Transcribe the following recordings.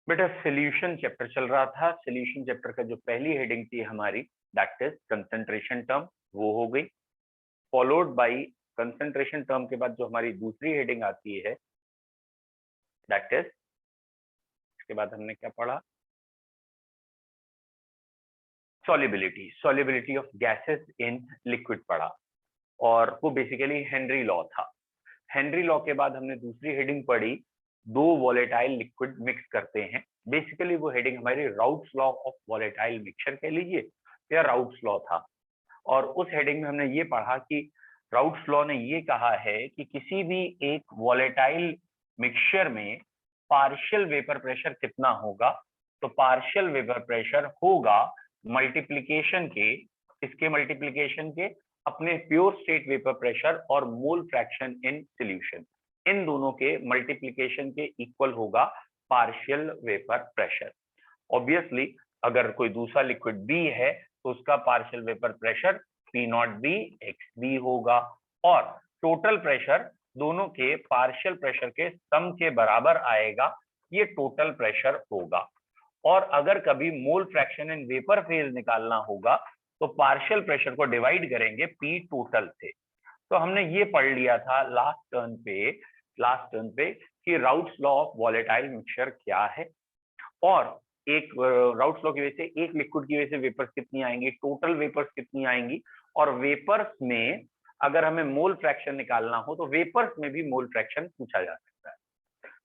बेटा solution chapter चल रहा था। सॉल्यूशन चैप्टर का जो पहली हेडिंग थी हमारी, दैट इज कंसंट्रेशन टर्म, वो हो गई। फॉलोड बाय कंसंट्रेशन टर्म के बाद जो हमारी दूसरी हेडिंग आती है, दैट इज, इसके बाद हमने क्या पढ़ा, solubility, solubility of gases in liquid पढ़ा, और वो बेसिकली हेनरी लॉ था। हेनरी लॉ के बाद हमने दूसरी हेडिंग पढ़ी, दो वॉलेटाइल लिक्विड मिक्स करते हैं। बेसिकली वो हेडिंग हमारी routes law of volatile mixture कह लीजिए या राउट्स लॉ था। और उस हेडिंग में हमने ये पढ़ा कि राउट्स लॉ ने ये कहा है कि किसी भी एक वॉलेटाइल मिक्सचर में पार्शियल वेपर प्रेशर कितना होगा, तो पार्शियल वेपर प्रेशर होगा मल्टीप्लीकेशन के, इसके मल्टीप्लीकेशन के अपने प्योर स्टेट वेपर प्रेशर और मोल फ्रैक्शन इन सॉल्यूशन, इन दोनों के मल्टीप्लीकेशन के इक्वल होगा पार्शियल वेपर प्रेशर। ऑब्वियसली अगर कोई दूसरा लिक्विड बी है तो उसका partial vapour pressure P naught B X B होगा, और टोटल प्रेशर दोनों के पार्शियल प्रेशर के सम के बराबर आएगा, ये टोटल प्रेशर होगा। और अगर कभी mole fraction in vapour phase निकालना होगा तो पार्शियल प्रेशर को डिवाइड करेंगे पी टोटल से। तो हमने ये पढ़ लिया था लास्ट टर्न पे कि routes law of volatile mixture क्या है, और एक राउट्स लॉ की वजह से एक लिक्विड की वजह से वेपर्स कितनी आएंगी, टोटल वेपर्स कितनी आएंगी, और वेपर्स में अगर हमें मोल फ्रैक्शन निकालना हो तो वेपर्स में भी मोल फ्रैक्शन पूछा जा सकता है।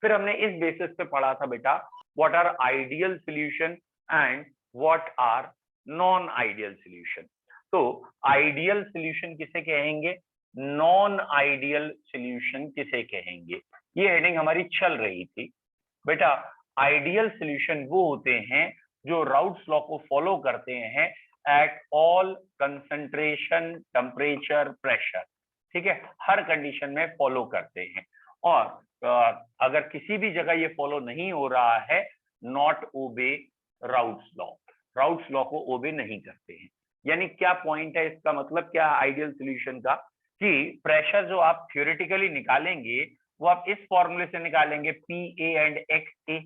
फिर हमने इस बेसिस पे पढ़ा था बेटा what are ideal solution and what are non ideal solution. तो आइडियल सॉल्यूशन किसे कहेंगे, नॉन आइडियल सॉल्यूशन किसे कहेंगे, ये हेडिंग हमारी चल रही थी। बेटा आइडियल सॉल्यूशन वो होते हैं जो राउट्स लॉ को फॉलो करते हैं at all concentration temperature pressure, ठीक है, हर कंडीशन में फॉलो करते हैं। और अगर किसी भी जगह ये फॉलो नहीं हो रहा है, not obey routes law, routes law को ओबे नहीं करते हैं। यानी क्या पॉइंट है इसका, मतलब क्या आइडियल सॉल्यूशन का, कि प्रेशर जो आप थ्योरेटिकली निकालेंगे वो आप इस फॉर्मूले से निकालेंगे पी ए एंड एक्स ए,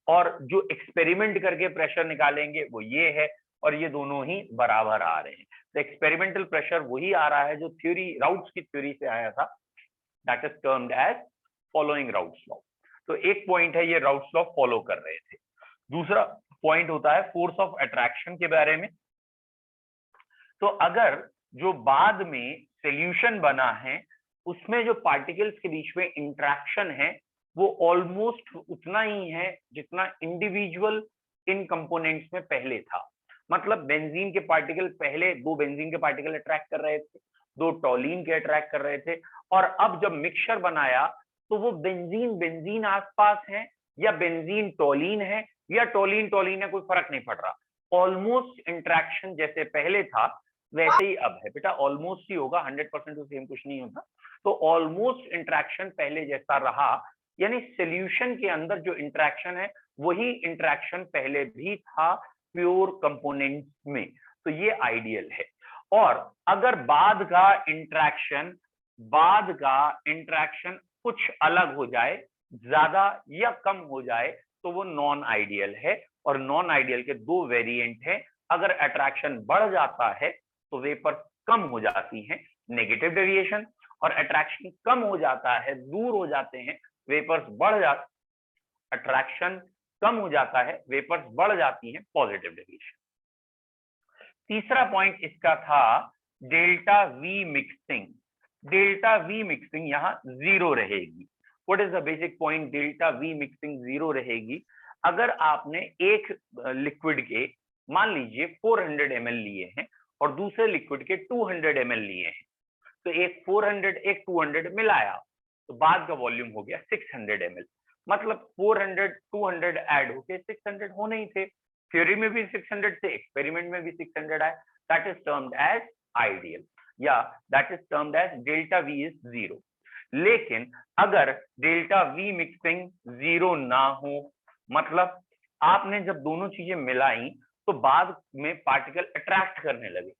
और जो एक्सपेरिमेंट करके प्रेशर निकालेंगे वो ये है, और ये दोनों ही बराबर आ रहे हैं। तो एक्सपेरिमेंटल प्रेशर वही आ रहा है जो थ्योरी, राउट्स की थ्योरी से आया था, that is termed as following Raoult's law. तो एक पॉइंट है ये राउट्स लॉ फॉलो कर रहे थे। दूसरा पॉइंट होता है फोर्स ऑफ अट्रैक्शन के बारे में। तो अगर जो बाद में सॉल्यूशन बना है उसमें जो पार्टिकल्स के बीच में इंटरेक्शन है वो ऑलमोस्ट उतना ही है जितना इंडिविजुअल इन कंपोनेंट्स में पहले था। मतलब बेंजीन के पार्टिकल, पहले दो बेंजीन के पार्टिकल अट्रैक्ट कर रहे थे, दो टॉलिन के अट्रैक्ट कर रहे थे, और अब जब मिक्सचर बनाया तो वो बेंजीन बेंजीन आसपास है या बेंजीन टॉलिन है या टॉलिन टॉलिन है, कोई फर्क नहीं पड़ रहा। ऑलमोस्ट इंटरेक्शन जैसे पहले था वैसे ही अब है। बेटा ऑलमोस्ट ही होगा, 100% तो सेम कुछ नहीं होता। तो ऑलमोस्ट इंटरेक्शन पहले जैसा रहा, यानी सॉल्यूशन के अंदर जो इंटरेक्शन है वही इंटरेक्शन पहले भी था प्योर कंपोनेंट्स में। तो ये आइडियल है। और अगर बाद का इंटरेक्शन कुछ अलग हो जाए, ज्यादा या कम हो जाए, तो वो नॉन आइडियल है। और नॉन आइडियल के दो वेरिएंट हैं। अगर अट्रैक्शन बढ़ जाता है तो वेपर कम हो जाती हैं, नेगेटिव डेविएशन, और अट्रैक्शन कम हो जाता है, दूर हो जाते हैं, वेपर्स बढ़ जाते, अट्रैक्शन कम हो जाता है, वेपर्स बढ़ जाती हैं, पॉजिटिव डेविएशन। तीसरा पॉइंट इसका था delta V mixing. Delta V mixing यहां जीरो रहेगी। What is the basic point, delta V mixing zero रहेगी। अगर आपने एक लिक्विड के मान लीजिए 400 ml लिए हैं और दूसरे लिक्विड के 200 ml लिए हैं, तो एक 400 एक 200 मिलाया तो बाद का वॉल्यूम हो गया 600 ml। मतलब 400 200 ऐड होके 600 होने ही थे। थ्योरी में भी 600 थे, एक्सपेरिमेंट में भी 600 आए। That is termed as ideal, या that is termed as delta V is zero. लेकिन अगर डेल्टा वी मिक्सिंग जीरो ना हो, मतलब आपने जब दोनों चीजें मिलाई तो बाद में पार्टिकल अट्रैक्ट करने लगे,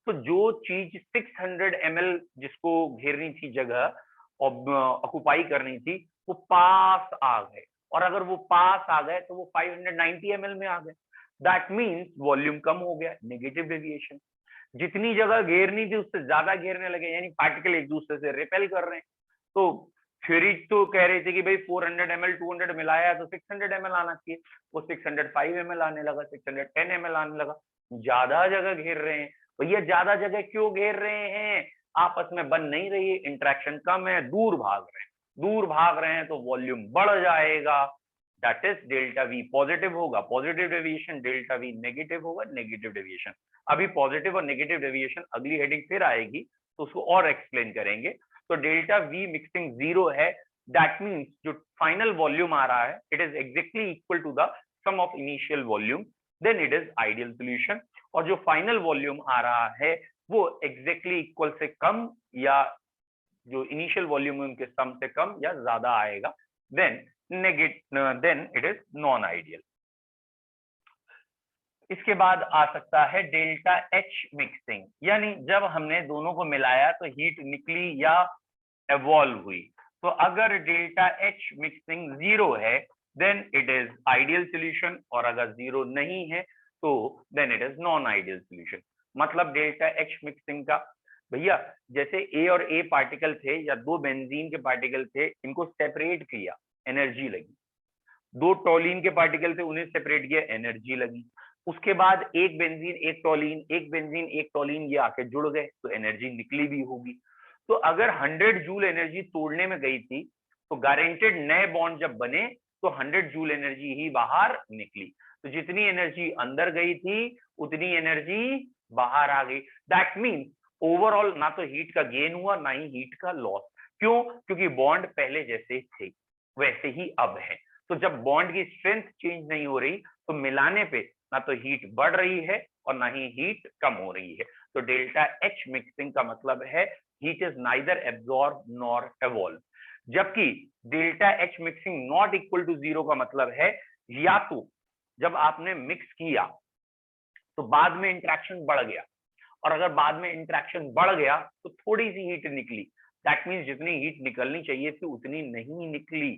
तो जो चीज 600 ml जिसको घेरनी थी जगह, ऑक्युपाई करनी थी, वो पास आ गए, और अगर वो पास आ गए तो वो 590 ml में आ गए। दैट मीन्स वॉल्यूम कम हो गया, नेगेटिव डेविएशन। जितनी जगह घेरनी थी उससे ज्यादा घेरने लगे, यानी पार्टिकल एक दूसरे से रिपेल कर रहे हैं। तो थ्योरी तो कह रही थी कि भाई 400 ml 200 मिलाया तो 600 ml आना चाहिए, वो 605 ml आने लगा, 610 ml आने लगा। ज्यादा जगह घेर रहे हैं। भैया ज्यादा जगह क्यों घेर रहे हैं? आपस में बन नहीं रही है, इंटरेक्शन कम है, दूर भाग रहे हैं। दूर भाग रहे हैं तो वॉल्यूम बढ़ जाएगा, that is delta V positive होगा, positive deviation, delta V negative होगा, नेगेटिव डेविएशन। अभी पॉजिटिव और नेगेटिव डेविएशन अगली हेडिंग फिर आएगी तो उसको और एक्सप्लेन करेंगे। तो डेल्टा वी मिक्सिंग 0 है, दैट मीन्स जो फाइनल वॉल्यूम आ रहा है it is exactly equal to the sum of initial volume, then it is ideal solution. और जो फाइनल वॉल्यूम आ रहा है वो एग्जैक्टली इक्वल से कम या जो इनिशियल वॉल्यूम उनके सम से कम या ज्यादा आएगा, then it is non ideal. इसके बाद आ सकता है डेल्टा एच मिक्सिंग, यानी जब हमने दोनों को मिलाया तो हीट निकली या एवॉल्व हुई। तो अगर डेल्टा एच मिक्सिंग 0 है then it is ideal solution, और अगर 0 नहीं है तो then it is non ideal solution. मतलब डेल्टा एच मिक्सिंग का, भैया जैसे ए और ए पार्टिकल थे या दो बेंजीन के पार्टिकल थे, इनको सेपरेट किया, एनर्जी लगी। दो टोलिन के पार्टिकल थे, उन्हें सेपरेट किया, एनर्जी लगी। उसके बाद एक बेंजीन एक टोलिन, एक बेंजीन एक टोलिन, ये आके जुड़ गए तो एनर्जी निकली भी होगी। तो अगर 100 जूल एनर्जी तोड़ने में गई थी तो गारंटेड नए बॉन्ड जब बने तो 100 जूल एनर्जी ही बाहर निकली। तो जितनी एनर्जी अंदर गई थी उतनी एनर्जी बाहर आ गई। दैट मीन्स ओवरऑल ना तो हीट का गेन हुआ ना ही हीट का लॉस। क्यों? क्योंकि बॉन्ड पहले जैसे थे वैसे ही अब है। तो जब बॉन्ड की स्ट्रेंथ चेंज नहीं हो रही तो मिलाने पे ना तो हीट बढ़ रही है और ना ही हीट कम हो रही है। तो डेल्टा एच मिक्सिंग का मतलब है heat is neither absorb nor evolve. जबकि delta H mixing not equal to 0 का मतलब है या तो जब आपने मिक्स किया तो बाद में इंटरेक्शन बढ़ गया, और अगर बाद में इंटरेक्शन बढ़ गया तो थोड़ी सी हीट निकली, दैट मीन्स जितनी हीट निकलनी चाहिए थी उतनी नहीं निकली,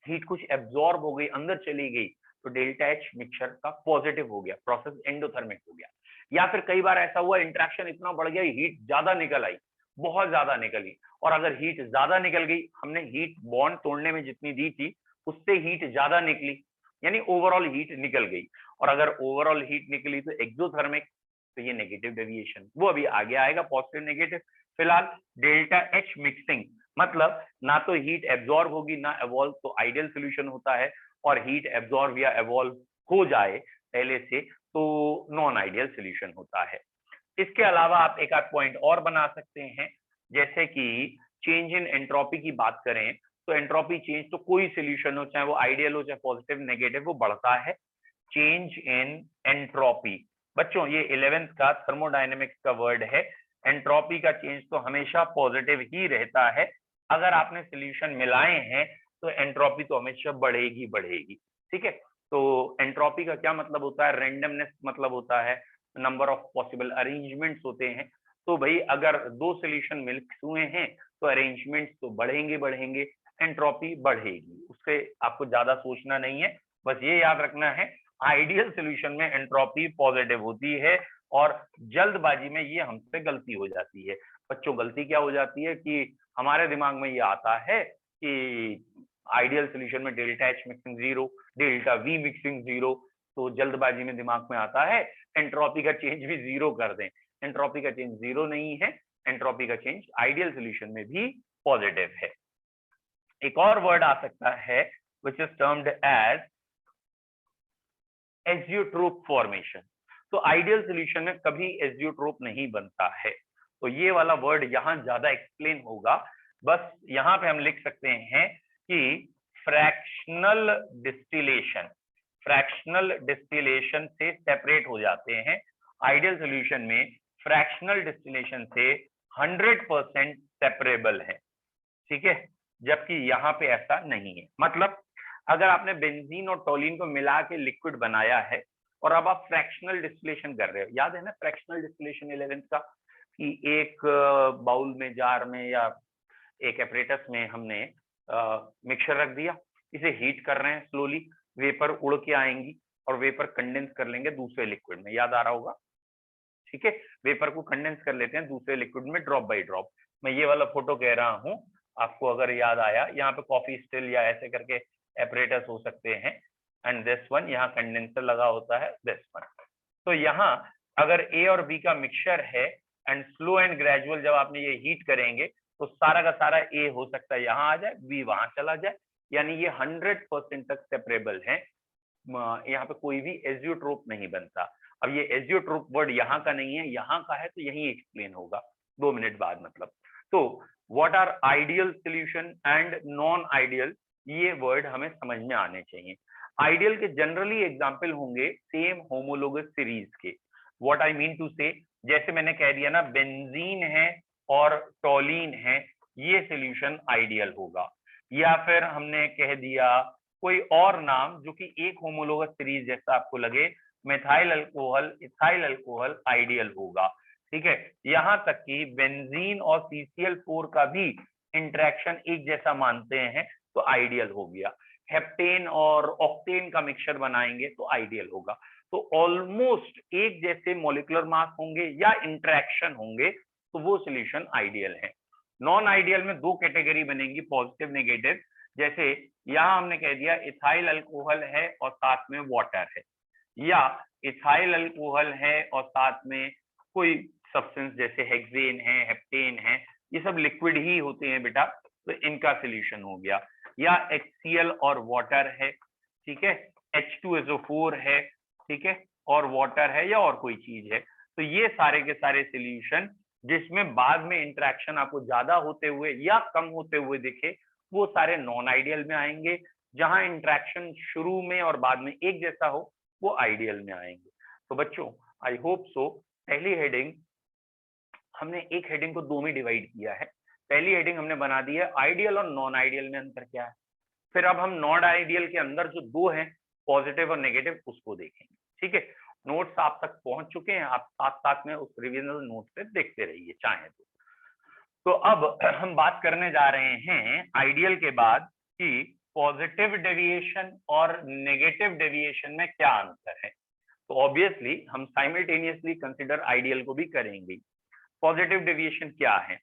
हीट कुछ एब्जॉर्ब हो गई, अंदर चली गई, तो डेल्टा एच मिक्सचर का पॉजिटिव हो गया, प्रोसेस एंडोथर्मिक हो गया। या फिर कई बार ऐसा हुआ इंटरेक्शन इतना बढ़ गया, हीट ज्यादा निकल आई, बहुत ज्यादा निकली, और अगर हीट ज्यादा निकल गई, हमने हीट बॉन्ड तोड़ने में जितनी दी थी उससे हीट ज्यादा निकली, यानी ओवरऑल हीट निकल गई। और अगर ओवरऑल हीट निकली तो एक्सोथर्मिक, तो ये नेगेटिव डेविएशन, वो अभी आगे आएगा, पॉजिटिव नेगेटिव। फिलहाल डेल्टा एच मिक्सिंग मतलब ना तो हीट एब्जॉर्ब होगी ना एवॉल्व, तो आइडियल सॉल्यूशन होता है, और हीट एब्जॉर्ब या एवॉल्व हो जाए पहले से तो नॉन आइडियल सॉल्यूशन होता है। इसके अलावा आप एक आध पॉइंट और बना सकते हैं, जैसे कि चेंज इन एंट्रोपी की बात करें तो एंट्रोपी चेंज तो कोई सॉल्यूशन हो, चाहे वो आइडियल हो चाहे पॉजिटिव नेगेटिव, वो बढ़ता है। चेंज इन एंट्रोपी, बच्चों ये 11th का थर्मोडायनेमिक्स का वर्ड है। एंट्रोपी का चेंज तो हमेशा पॉजिटिव ही रहता है। अगर आपने सॉल्यूशन मिलाए हैं तो एंट्रोपी तो हमेशा बढ़ेगी बढ़ेगी, ठीक है। तो एंट्रोपी का क्या मतलब होता है? रैंडमनेस मतलब होता है, नंबर ऑफ पॉसिबल अरेंजमेंट्स होते हैं। तो भाई अगर दो सॉल्यूशन मिक्स हुए हैं तो अरेंजमेंट्स तो बढ़ेंगे बढ़ेंगे, एंट्रोपी बढ़ेगी, उससे आपको ज्यादा सोचना नहीं है, बस ये याद रखना है आइडियल सॉल्यूशन में एंट्रोपी पॉजिटिव होती है, और जल्दबाजी में ये हमसे गलती हो जाती है। बच्चों गलती क्या हो जाती है कि हमारे दिमाग में ये आता है कि आइडियल सॉल्यूशन में delta H mixing 0, delta V mixing 0, तो जल्दबाजी में दिमाग में आता है एंट्रोपी का चेंज भी 0 कर दें। एंट्रोपी का चेंज 0 नहीं है, एंट्रोपी का चेंज आइडियल सॉल्यूशन में भी पॉजिटिव है। एक और वर्ड आ सकता है which is termed as azeotrope formation. तो आइडियल सॉल्यूशन में कभी एजियोट्रोप नहीं बनता है, तो ये वाला वर्ड यहाँ ज्यादा एक्सप्लेन होगा। बस यहाँ पे हम लिख सकते हैं कि फ्रैक्शनल डिस्टिलेशन, फ्रैक्शनल डिस्टिलेशन से सेपरेट हो जाते हैं। आइडियल सॉल्यूशन में फ्रैक्शनल डिस्टिलेशन से 100% सेपरेबल है, ठीक है, जबकि यहाँ पे ऐसा नहीं है। मतलब अगर आपने बेंजीन और टोलिन को मिला के लिक्विड बनाया है और अब आप फ्रैक्शनल डिस्टिलेशन कर रहे हो, याद है ना फ्रैक्शनल डिस्टिलेशन 11th का, कि एक बाउल में, जार में या एक एपरेटस में हमने मिक्सचर रख दिया, इसे हीट कर रहे हैं स्लोली, वेपर उड़ के आएंगी और वेपर कंडेंस कर लेंगे दूसरे लिक्विड में, याद आ रहा होगा, ठीक है। वेपर को कंडेंस कर लेते हैं दूसरे लिक्विड में ड्रॉप बाय ड्रॉप। मैं ये वाला फोटो कह रहा हूं, आपको अगर याद आया, यहाँ पे कॉफी स्टिल या ऐसे करके एपरेटस हो सकते हैं, एंड दिस वन यहाँ कंडेंसर लगा होता है, दिस वन। तो यहाँ अगर ए और बी का मिक्सचर है एंड स्लो एंड ग्रेजुअल जब आपने ये हीट करेंगे तो सारा का सारा ए हो सकता है यहाँ आ जाए, बी वहां चला जाए, यानी ये 100% तक सेपरेबल है। यहाँ पे कोई भी एजियोट्रोप नहीं बनता। अब ये एजियोट्रोप वर्ड यहाँ का नहीं है, यहाँ का है, तो यही एक्सप्लेन होगा 2 मिनट बाद मतलब। तो what are ideal solution and non ideal, ये वर्ड हमें समझ में आने चाहिए। आइडियल के जनरली एग्जाम्पल होंगे सेम होमोलोगस सीरीज के। What I mean to say, जैसे मैंने कह दिया ना, बेंजीन है और टोलीन है, ये सॉल्यूशन आइडियल होगा। या फिर हमने कह दिया कोई और नाम जो कि एक होमोलोगस सीरीज जैसा आपको लगे, methyl alcohol, ethyl alcohol, ideal होगा, ठीक है। यहां तक कि बेंजीन और CCl4 का भी इंटरेक्शन एक जैसा मानते हैं तो आइडियल हो गया। हेप्टेन और ऑक्टेन का मिक्सचर बनाएंगे तो आइडियल होगा। तो ऑलमोस्ट एक जैसे मॉलिक्यूलर मास होंगे या इंटरेक्शन होंगे तो वो सॉल्यूशन आइडियल है। नॉन आइडियल में 2 कैटेगरी बनेंगी, पॉजिटिव नेगेटिव। जैसे यहां हमने कह दिया इथाइल अल्कोहल है और साथ में वाटर है, या इथाइल अल्कोहल है और साथ में कोई सब्सटेंस जैसे हेक्सेन है, हेप्टेन है, ये सब लिक्विड ही होते हैं बेटा, तो इनका सॉल्यूशन हो गया। या HCl और वाटर है, ठीक है, H2SO4 है, ठीक है, और वाटर है या और कोई चीज है, तो ये सारे के सारे सॉल्यूशन जिसमें बाद में इंटरेक्शन आपको ज्यादा होते हुए या कम होते हुए दिखे, वो सारे नॉन आइडियल में आएंगे। जहां इंटरेक्शन शुरू में और बाद में एक जैसा हो वो आइडियल में आएंगे। तो बच्चों आई होप सो, पहली हेडिंग हमने एक हेडिंग को 2 में डिवाइड किया है। पहली हेडिंग हमने बना दी है आइडियल और नॉन आइडियल में अंतर क्या है। फिर अब हम नॉन आइडियल के अंदर जो 2 हैं, पॉजिटिव और नेगेटिव, उसको देखेंगे, ठीक है। नोट्स आप तक पहुंच चुके हैं, आप साथ साथ में उस रिविजनल नोट से देखते रहिए चाहे तो अब हम बात करने जा रहे हैं आइडियल के बाद कि पॉजिटिव डेविएशन और नेगेटिव डेविएशन में क्या अंतर है। तो ऑब्वियसली हम साइमल्टेनियसली कंसीडर आइडियल को भी करेंगे। पॉजिटिव डेविएशन क्या है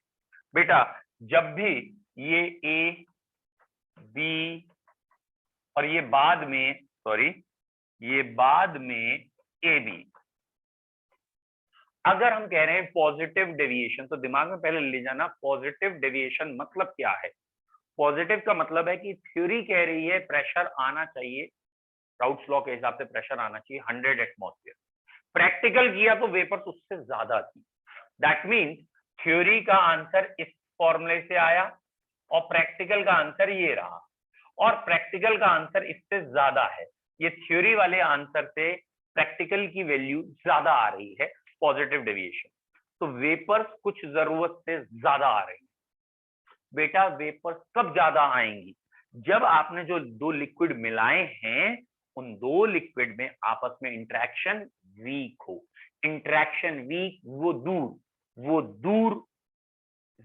बेटा, जब भी ये ए बी और ये बाद में ए बी, अगर हम कह रहे हैं पॉजिटिव डेविएशन, तो दिमाग में पहले ले जाना पॉजिटिव डेविएशन मतलब क्या है। पॉजिटिव का मतलब है कि थ्योरी कह रही है प्रेशर आना चाहिए, राउट्स लॉ के हिसाब से प्रेशर आना चाहिए 100 एटमॉस्फेयर। प्रैक्टिकल किया तो वेपर्स उससे ज्यादा थी। दैट मीन्स थ्योरी का आंसर इस फॉर्मूले से आया और प्रैक्टिकल का आंसर ये रहा, और प्रैक्टिकल का आंसर इससे ज्यादा है। ये थ्योरी वाले आंसर से प्रैक्टिकल की वैल्यू ज्यादा आ रही है, पॉजिटिव डेविएशन। तो वेपर्स कुछ जरूरत से ज्यादा आ रही है। बेटा वेपर्स कब ज्यादा आएंगी, जब आपने जो 2 लिक्विड मिलाए हैं उन 2 लिक्विड में आपस में इंटरेक्शन वीक हो। इंटरेक्शन वीक, वो दूर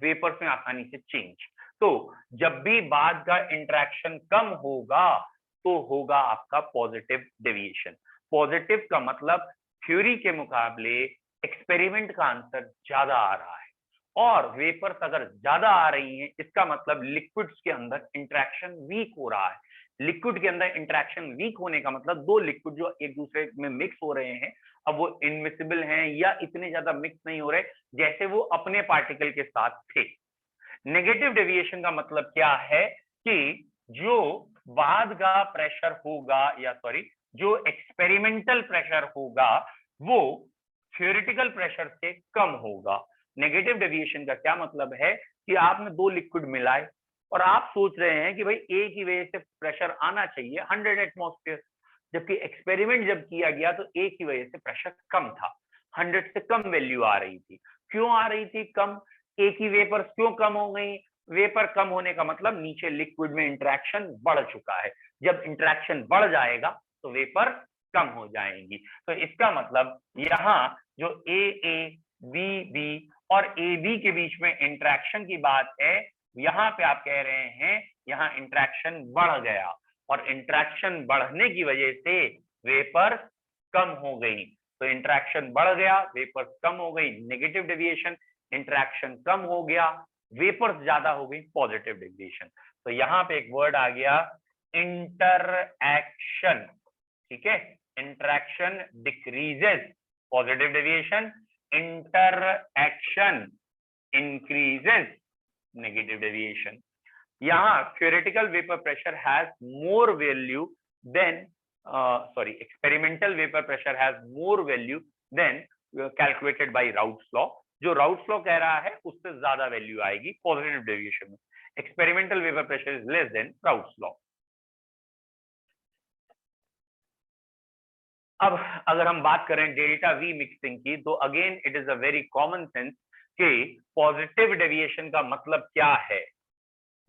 वेपर्स में आसानी से चेंज। तो जब भी बाद का इंटरेक्शन कम होगा तो होगा आपका पॉजिटिव डेविएशन। पॉजिटिव का मतलब थ्योरी के मुकाबले एक्सपेरिमेंट का आंसर ज्यादा आ रहा है, और वेपर्स अगर ज्यादा आ रही हैं इसका मतलब लिक्विड्स के अंदर इंटरेक्शन वीक हो रहा है। लिक्विड के अंदर इंटरेक्शन वीक होने का मतलब 2 लिक्विड जो एक दूसरे में मिक्स हो रहे हैं, अब वो इनमिसिबल हैं या इतने ज्यादा मिक्स नहीं हो रहे जैसे वो अपने पार्टिकल के साथ थे। नेगेटिव डेविएशन का मतलब क्या है कि जो बाद का प्रेशर होगा, या जो एक्सपेरिमेंटल प्रेशर होगा वो थ्योरेटिकल प्रेशर से कम होगा। नेगेटिव डेविएशन का क्या मतलब है कि आपने 2 लिक्विड मिलाए और आप सोच रहे हैं कि भाई ए की वजह से प्रेशर आना चाहिए 100 एटमॉस्फेयर, जबकि एक्सपेरिमेंट जब किया गया तो ए की वजह से प्रेशर कम था, 100 से कम वैल्यू आ रही थी। क्यों आ रही थी कम, ए की वेपर क्यों कम हो गई। वेपर कम होने का मतलब नीचे लिक्विड में इंटरेक्शन बढ़ चुका है, जब इंटरेक्शन बढ़ जाएगा तो वेपर कम हो जाएंगी। तो इसका मतलब यहाँ जो ए बी और ए बी के बीच में इंटरेक्शन की बात है, यहाँ पे आप कह रहे हैं यहाँ इंटरेक्शन बढ़ गया, और इंटरेक्शन बढ़ने की वजह से वेपर कम हो गई। तो इंटरेक्शन बढ़ गया, वेपर कम हो गई, नेगेटिव डेविएशन। इंटरेक्शन कम हो गया, वेपर्स ज्यादा हो गई, पॉजिटिव डेविएशन। तो यहाँ पे एक वर्ड आ गया इंटरएक्शन। ठीक है, interaction decreases, positive deviation, interaction increases, negative deviation. यहाँ theoretical vapor pressure has more value than experimental vapor pressure has more value than calculated by Raoult's law। जो राउट्स लॉ कह रहा है उससे ज्यादा वैल्यू आएगी पॉजिटिव डेविएशन में। Experimental vapour pressure is less then routes law. अब अगर हम बात करें डेल्टा वी मिक्सिंग की, तो again it is a very common sense कि पॉजिटिव डेविएशन का मतलब क्या है।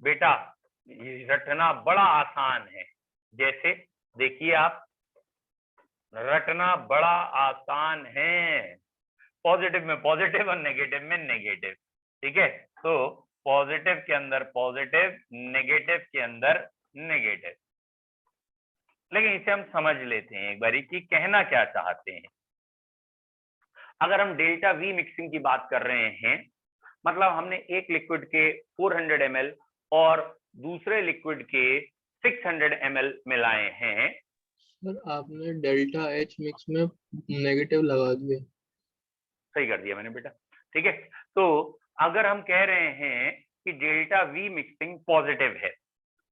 बेटा ये रटना बड़ा आसान है। जैसे देखिए आप, रटना बड़ा आसान है। पॉजिटिव में पॉजिटिव और नेगेटिव में नेगेटिव। ठीक है, तो पॉजिटिव के अंदर पॉजिटिव, नेगेटिव के अंदर नेगेटिव। लेकिन इसे हम समझ लेते हैं एक बारी कि कहना क्या चाहते हैं। अगर हम डेल्टा वी मिक्सिंग की बात कर रहे हैं, मतलब हमने एक लिक्विड के 400 ml और दूसरे लिक्विड के 600 ml मिलाए हैं। सर आपने डेल्टा एच मिक्स में नेगेटिव लगा दिए। सही कर दिया मैंने बेटा। ठीक है, तो अगर हम कह रहे हैं कि डेल्टा वी मिक्सिंग पॉजिटिव है,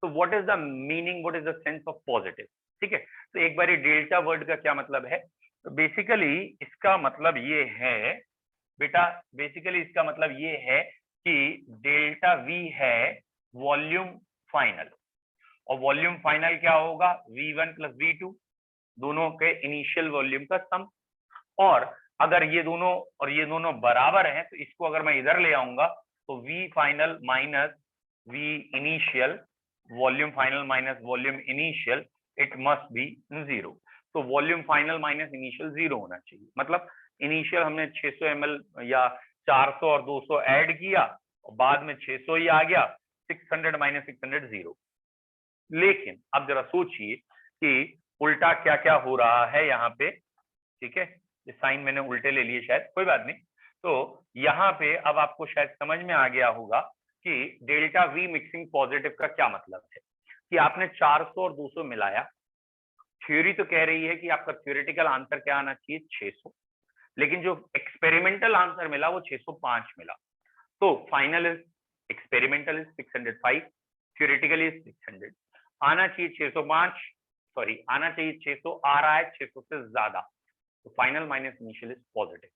तो what is the meaning, what is the sense of positive. ठीक है, तो एक बार डेल्टा वर्ड का क्या मतलब है। तो बेसिकली इसका मतलब ये है बेटा, बेसिकली इसका मतलब ये है कि डेल्टा वी है वॉल्यूम फाइनल, और वॉल्यूम फाइनल क्या होगा, V1 प्लस V2, दोनों के इनिशियल वॉल्यूम का सम। और अगर ये दोनों बराबर हैं, तो इसको अगर मैं इधर ले आऊंगा तो V final minus V initial, volume final minus volume initial, it must be 0। तो वॉल्यूम फाइनल माइनस इनिशियल 0 होना चाहिए। मतलब इनिशियल हमने 600 ml या 400 और 200 ऐड किया और बाद में 600 ही आ गया, 600 माइनस 600 0। लेकिन अब जरा सोचिए कि उल्टा क्या क्या हो रहा है यहाँ पे। ठीक है, ये साइन मैंने उल्टे ले लिए शायद, कोई बात नहीं। तो यहाँ पे अब आपको शायद समझ में आ गया होगा कि डेल्टा वी मिक्सिंग पॉजिटिव का क्या मतलब है। कि आपने 400 और 200 मिलाया, थ्योरी तो कह रही है कि आपका थ्योरेटिकल आंसर क्या आना चाहिए, 600, लेकिन जो एक्सपेरिमेंटल आंसर मिला वो 605 मिला। तो final is, experimental is 605, theoretical is 600। आना चाहिए 605, सॉरी आना चाहिए 600, आ रहा है 600 से ज्यादा। तो final minus initial is positive.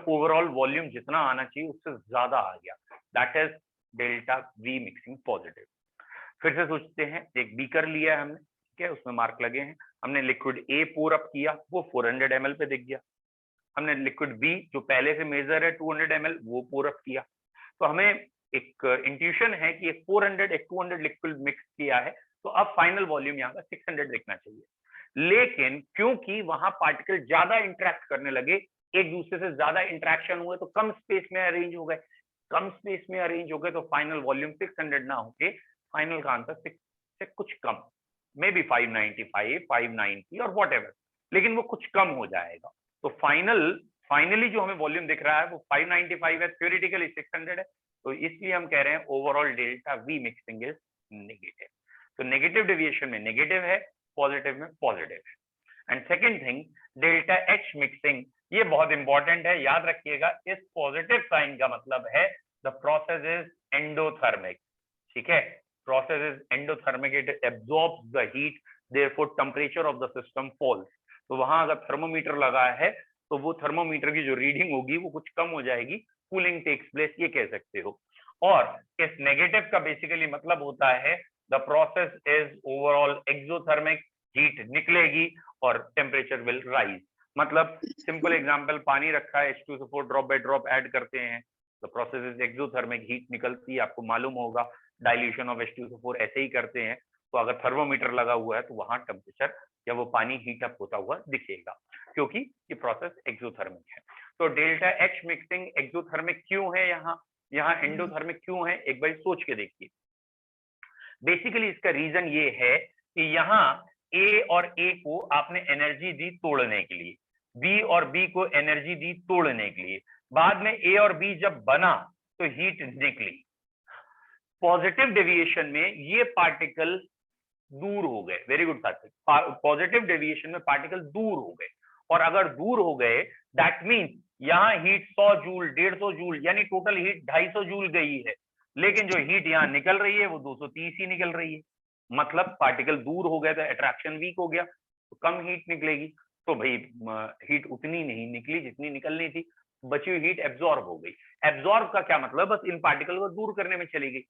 Overall volume जितना आना चाहिए उससे ज्यादा आ गया, that is delta V mixing positive. फिर से सोचते हैं, एक बीकर लिया है हमने, ठीक है, उसमें मार्क लगे हैं। हमने लिक्विड ए पोर अप किया, वो 400 ml पे दिख गया। हमने लिक्विड बी जो पहले से मेजर है 200 ml, वो पोर अप किया। तो हमें एक इंट्यूशन है कि एक 400 एक 200 लिक्विड मिक्स किया है, तो अब फाइनल वॉल्यूम यहाँ का 600 दिखना चाहिए। लेकिन क्योंकि वहां पार्टिकल ज्यादा इंटरेक्ट करने लगे, एक दूसरे से ज्यादा इंटरेक्शन हुए, तो कम स्पेस में अरेंज हो गए। कम स्पेस में अरेंज हो गए तो फाइनल वॉल्यूम 600 ना होके फाइनल का आंसर 6 से कुछ कम, मे बी 595, 590 और वॉट एवर, लेकिन वो कुछ कम हो जाएगा। तो फाइनली जो हमें वॉल्यूम दिख रहा है वो 595 है, थ्योरेटिकली 600 है। तो इसलिए हम कह रहे हैं overall delta V mixing is negative. तो नेगेटिव डेविएशन में नेगेटिव है, पॉजिटिव में पॉजिटिव है। And second thing, delta H mixing, ये बहुत इंपॉर्टेंट है, याद रखिएगा। इस पॉजिटिव साइन का मतलब है द प्रोसेस इज एंडोथर्मिक। ठीक है, process is endothermic, it absorbs the heat, therefore temperature of the system falls। तो वहां अगर थर्मोमीटर लगा है तो वो थर्मोमीटर की जो रीडिंग होगी वो कुछ कम हो जाएगी, कूलिंग टेक्स प्लेस, ये कह सकते हो। और इस नेगेटिव का बेसिकली मतलब होता है the process is overall exothermic, heat निकलेगी और टेम्परेचर विल राइज। मतलब सिंपल एग्जांपल, पानी रखा है, H2SO4 drop by drop add करते हैं, the process is exothermic, heat निकलती है, आपको मालूम होगा। डाइल्यूशन ऑफ H2SO4 ऐसे ही करते हैं। तो अगर थर्मोमीटर लगा हुआ है तो वहां टेम्परेचर या वो पानी हीट अप होता हुआ दिखेगा, क्योंकि ये प्रोसेस एक्सोथर्मिक है। तो डेल्टा एच मिक्सिंग एक्सोथर्मिक क्यों है, यहाँ एंडोथर्मिक क्यों है, एक बार सोच के देखिए। बेसिकली इसका रीजन ये है कि यहाँ ए और ए को आपने एनर्जी दी तोड़ने के लिए, बी और बी को एनर्जी दी तोड़ने के लिए, बाद में ए और बी जब बना तो हीट निकली। पॉजिटिव डेविएशन में ये पार्टिकल दूर हो गए, वेरी गुड साथी, पॉजिटिव डेविएशन में पार्टिकल दूर हो गए, और अगर दूर हो गए दैट मींस यहाँ हीट 100 जूल 150 जूल यानी टोटल हीट 250 जूल गई है, लेकिन जो हीट यहाँ निकल रही है वो 230 ही निकल रही है, मतलब पार्टिकल दूर हो गए तो अट्रैक्शन वीक हो गया, तो कम हीट निकलेगी, तो भाई हीट उतनी नहीं निकली जितनी निकलनी थी, बची हुई हीट एब्जॉर्ब हो गई। एब्जॉर्ब का क्या मतलब, बस इन पार्टिकल को दूर करने में चली गई।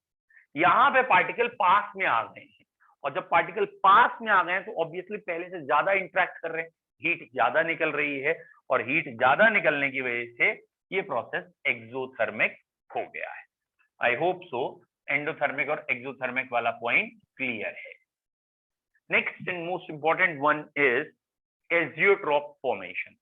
यहाँ पे पार्टिकल पास में आ गए हैं, और जब पार्टिकल पास में आ गए तो ऑब्वियसली पहले से ज्यादा इंटरेक्ट कर रहे हैं, हीट ज्यादा निकल रही है, और हीट ज्यादा निकलने की वजह से ये प्रोसेस एक्सोथर्मिक हो गया है। आई होप सो एंडोथर्मिक और एक्सोथर्मिक वाला पॉइंट क्लियर है। Next and most important one is azeotrope formation.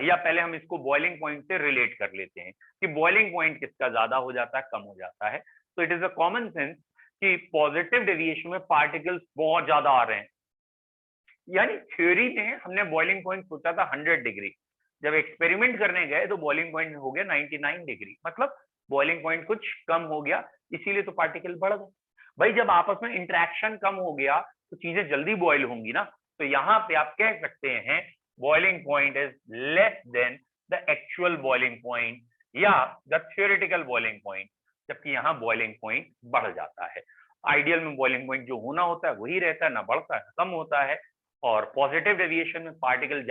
या पहले हम इसको बॉइलिंग पॉइंट से रिलेट कर लेते हैं कि बॉइलिंग पॉइंट किसका ज्यादा हो जाता है, कम हो जाता है। तो it is a common sense कि पॉजिटिव डेविएशन में पार्टिकल्स बहुत ज्यादा आ रहे हैं, यानी थ्योरी में हमने बॉइलिंग पॉइंट सोचा था 100 डिग्री, जब एक्सपेरिमेंट करने गए तो बॉइलिंग पॉइंट हो गया 99 डिग्री, मतलब बॉइलिंग पॉइंट कुछ कम हो गया, इसीलिए तो पार्टिकल बढ़ गए। भाई जब आपस में इंटरेक्शन कम हो गया तो चीजें जल्दी बॉइल होंगी ना, तो यहाँ पे आप कह सकते हैं boiling point is less then the actual boiling point या द थ्योरेटिकल बॉइलिंग पॉइंट, जबकि यहाँ बॉइलिंग पॉइंट बढ़ जाता है। आइडियल में बॉइलिंग पॉइंट जो होना होता है वही रहता है, ना बढ़ता है कम होता है, और पॉजिटिव डेविएशन में पार्टिकल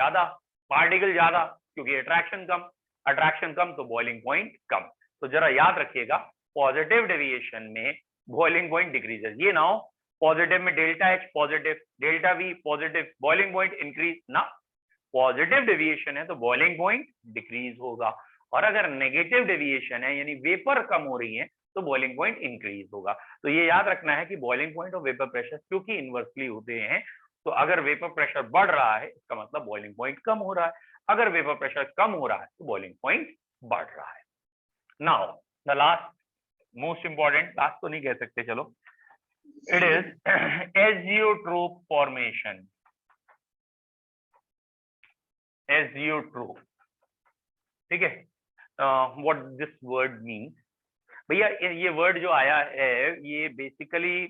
ज्यादा क्योंकि अट्रैक्शन कम तो बॉइलिंग पॉइंट कम। तो जरा याद रखिएगा पॉजिटिव डेविएशन में बॉइलिंग पॉइंट डिक्रीजेस, ये ना हो पॉजिटिव में delta H positive, delta V positive, boiling point increase ना, पॉजिटिव डेविएशन है तो बॉइलिंग पॉइंट डिक्रीज होगा, और अगर नेगेटिव डेविएशन है यानी वेपर कम हो रही है तो बॉइलिंग पॉइंट इंक्रीज होगा। तो ये याद रखना है कि बॉइलिंग पॉइंट और वेपर प्रेशर क्योंकि इनवर्सली होते हैं, तो अगर वेपर प्रेशर बढ़ रहा है इसका मतलब बॉइलिंग पॉइंट कम हो रहा है, अगर वेपर प्रेशर कम हो रहा है तो बॉइलिंग पॉइंट बढ़ रहा है। Now the last most important, last तो नहीं कह सकते, चलो, it is azeotrope formation. Azeotrope, ठीक है, व्हाट दिस वर्ड मीन्स, भैया ये वर्ड जो आया है ये basically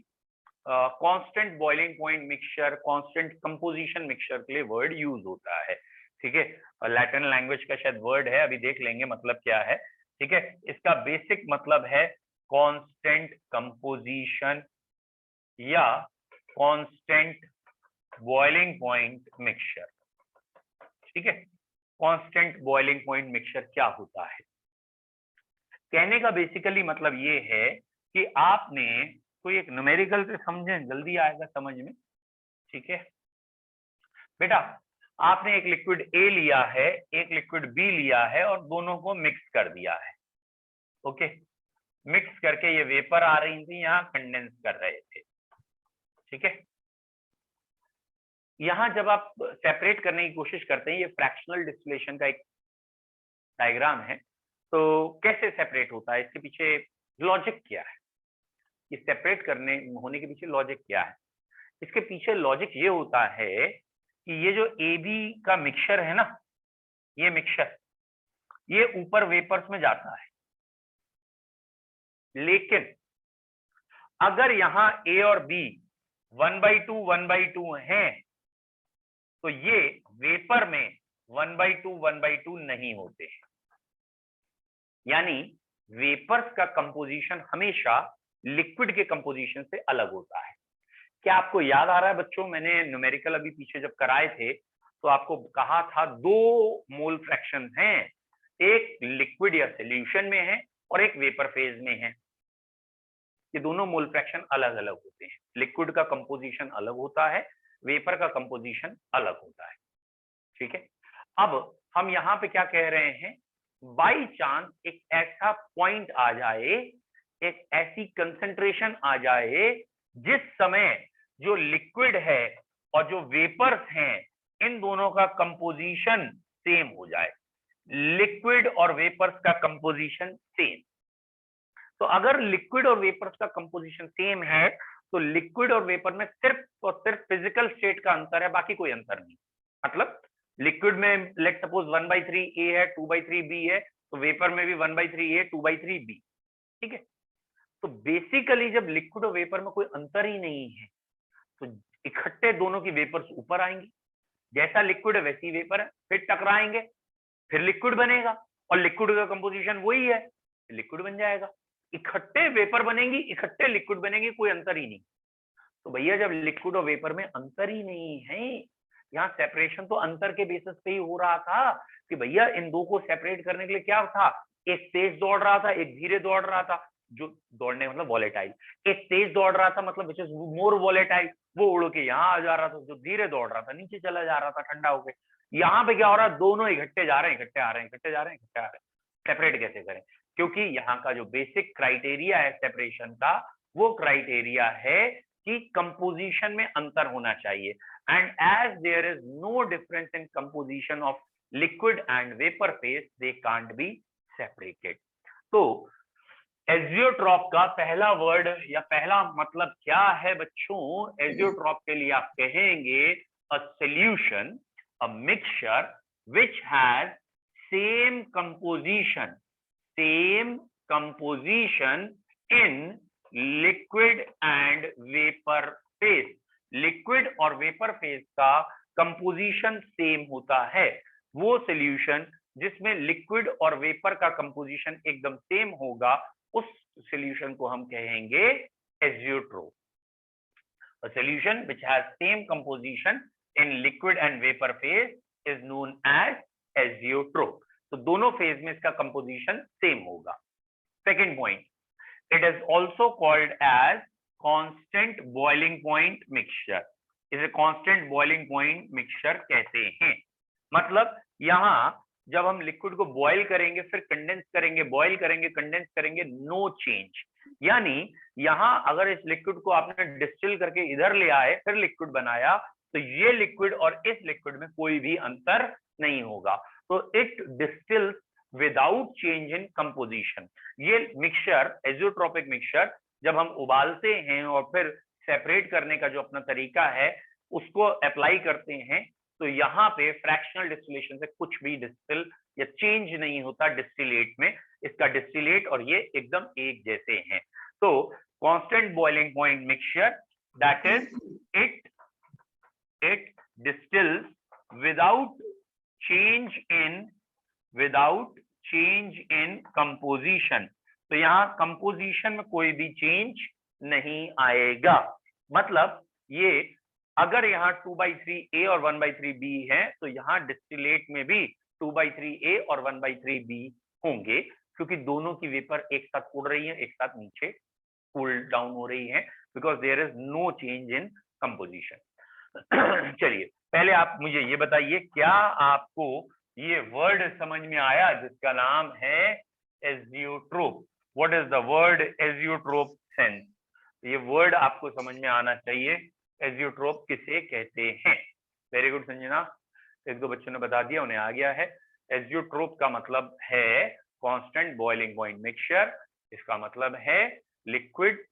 constant boiling point mixture, constant composition mixture के लिए वर्ड यूज होता है, ठीक है, लैटिन लैंग्वेज का शायद वर्ड है, अभी देख लेंगे मतलब क्या है, ठीक है। इसका बेसिक मतलब है कांस्टेंट कंपोजिशन या कांस्टेंट बॉइलिंग पॉइंट मिक्सचर, ठीक है। कांस्टेंट बॉइलिंग पॉइंट मिक्सचर क्या होता है, कहने का बेसिकली मतलब ये है कि आपने कोई एक न्यूमेरिकल से समझें, जल्दी आएगा समझ में, ठीक है बेटा, आपने एक लिक्विड ए लिया है, एक लिक्विड बी लिया है और दोनों को मिक्स कर दिया है, ओके, मिक्स करके ये वेपर आ रही थी, यहाँ कंडेंस कर रहे थे, ठीक है। यहाँ जब आप सेपरेट करने की कोशिश करते हैं, ये फ्रैक्शनल डिस्टिलेशन का एक डायग्राम है, तो कैसे सेपरेट होता है, इसके पीछे लॉजिक क्या है, ये सेपरेट करने होने के पीछे लॉजिक क्या है, इसके पीछे लॉजिक ये होता है कि ये जो ए बी का मिक्सचर है ना, ये मिक्सचर ये ऊपर वेपर्स में जाता है, लेकिन अगर यहाँ ए और बी 1/2 हैं तो ये वेपर में 1/2 नहीं होते हैं, यानी वेपर्स का कंपोजिशन हमेशा लिक्विड के कंपोजिशन से अलग होता है। क्या आपको याद आ रहा है बच्चों, मैंने न्यूमेरिकल अभी पीछे जब कराए थे तो आपको कहा था 2 मोल फ्रैक्शन हैं, एक लिक्विड या सॉल्यूशन में है और एक वेपर फेज में है, ये दोनों मोल फ्रैक्शन अलग अलग होते हैं, लिक्विड का कंपोजिशन अलग होता है, वेपर का कंपोजिशन अलग होता है, ठीक है। अब हम यहाँ पे क्या कह रहे हैं, बाई चांस एक ऐसा पॉइंट आ जाए, एक ऐसी कंसंट्रेशन आ जाए जिस समय जो लिक्विड है और जो वेपर्स हैं इन दोनों का कंपोजिशन सेम हो जाए, लिक्विड और वेपर्स का कंपोजिशन सेम। तो अगर लिक्विड और वेपर्स का कंपोजिशन सेम है तो लिक्विड और वेपर में सिर्फ और सिर्फ फिजिकल स्टेट का अंतर है, बाकी कोई अंतर नहीं। मतलब लिक्विड में लेट सपोज 1/3 ए है, 2/3 बी है, तो वेपर में भी 1/3 ए, 2/3 बी। ठीक है, तो बेसिकली जब लिक्विड और वेपर में कोई अंतर ही नहीं है तो इकट्ठे दोनों की वेपर्स ऊपर आएंगी, जैसा लिक्विड है वैसी वेपर है, फिर टकराएंगे, फिर लिक्विड बनेगा, और लिक्विड का कंपोजिशन वही है, लिक्विड बन जाएगा। इकट्ठे वेपर बनेंगी, इकट्ठे लिक्विड बनेंगे, कोई अंतर ही नहीं। तो भैया जब लिक्विड और वेपर में अंतर ही नहीं है, यहाँ सेपरेशन तो अंतर के बेसिस पे ही हो रहा था कि भैया इन दो को सेपरेट करने के लिए क्या था, एक तेज दौड़ रहा था, एक धीरे दौड़ रहा था। जो दौड़ने मतलब वॉलेटाइल, एक तेज दौड़ रहा था मतलब विच इज मोर वॉलेटाइल, वो उड़ के यहाँ आ जा रहा था, जो धीरे दौड़ रहा था नीचे चला जा रहा था ठंडा होके। यहाँ पे क्या हो रहा है, दोनों इकट्ठे जा रहे हैं, इकट्ठे आ रहे हैं, इकट्ठे जा रहे हैं, इकट्ठे आ रहे हैं। सेपरेट कैसे करें, क्योंकि यहाँ का जो बेसिक क्राइटेरिया है सेपरेशन का, वो क्राइटेरिया है कि कंपोजिशन में अंतर होना चाहिए। And as there is no difference in composition of liquid and vapour phase, they can't be separated. तो एजियोट्रॉप का पहला वर्ड या पहला मतलब क्या है बच्चों, एजियोट्रॉप के लिए आप कहेंगे a solution, a mixture which has same composition in liquid and vapour phase. Liquid और वेपर फेज का कंपोजिशन सेम होता है, वो सॉल्यूशन जिसमें लिक्विड और वेपर का कंपोजिशन एकदम सेम होगा, उस सॉल्यूशन को हम कहेंगे azeotrope. A solution which has same composition in liquid and vapor phase is known as azeotrope. तो दोनों फेज में इसका कंपोजिशन सेम होगा। Second point, it is also called as constant boiling point mixture. इसे constant boiling point mixture कहते हैं। मतलब यहां जब हम लिक्विड को बॉयल करेंगे, फिर कंडेंस करेंगे, बॉयल करेंगे, कंडेंस करेंगे, नो चेंज। यानी यहां अगर इस लिक्विड को आपने डिस्टिल करके इधर ले आए, फिर लिक्विड बनाया, तो ये लिक्विड और इस लिक्विड में कोई भी अंतर नहीं होगा। तो it distils without change in composition. ये मिक्सचर, एजियोट्रोपिक मिक्सचर, जब हम उबालते हैं और फिर सेपरेट करने का जो अपना तरीका है उसको अप्लाई करते हैं, तो यहाँ पे फ्रैक्शनल डिस्टिलेशन से कुछ भी डिस्टिल या चेंज नहीं होता डिस्टिलेट में। इसका डिस्टिलेट और ये एकदम एक जैसे हैं। तो constant boiling point mixture, that is it distils without change in composition. तो यहाँ कंपोजिशन में कोई भी चेंज नहीं आएगा। मतलब ये अगर यहाँ 2/3 ए और 1/3 बी है, तो यहाँ डिस्टिलेट में भी 2/3 ए और 1/3 बी होंगे, क्योंकि दोनों की वेपर एक साथ उड़ रही है, एक साथ नीचे कूल डाउन हो रही है, because there is no change in composition. चलिए पहले आप मुझे ये बताइए, क्या आपको ये वर्ड समझ में आया जिसका नाम है azeotrope? What is the word azeotrope sense? ये वर्ड आपको समझ में आना चाहिए, एजियोट्रोप किसे कहते हैं। वेरी गुड संजना, एक दो बच्चों ने बता दिया, उन्हें आ गया है। एजियोट्रोप का मतलब है कांस्टेंट बॉइलिंग पॉइंट मिक्सचर। इसका मतलब है लिक्विड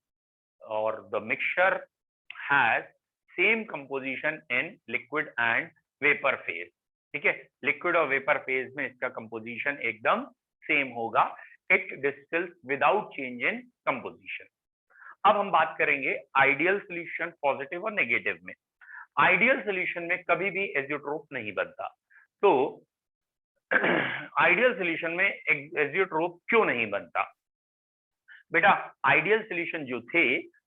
और the mixture has same composition in liquid and vapour phase. ठीक है, लिक्विड और वेपर फेज में इसका कंपोजिशन एकदम सेम होगा। It distils without change in composition. अब हम बात करेंगे आइडियल सॉल्यूशन, पॉजिटिव और नेगेटिव में। आइडियल सॉल्यूशन में कभी भी एजियोट्रोप नहीं बनता। तो आइडियल सॉल्यूशन में एजियोट्रोप क्यों नहीं बनता? बेटा आइडियल सॉल्यूशन जो थे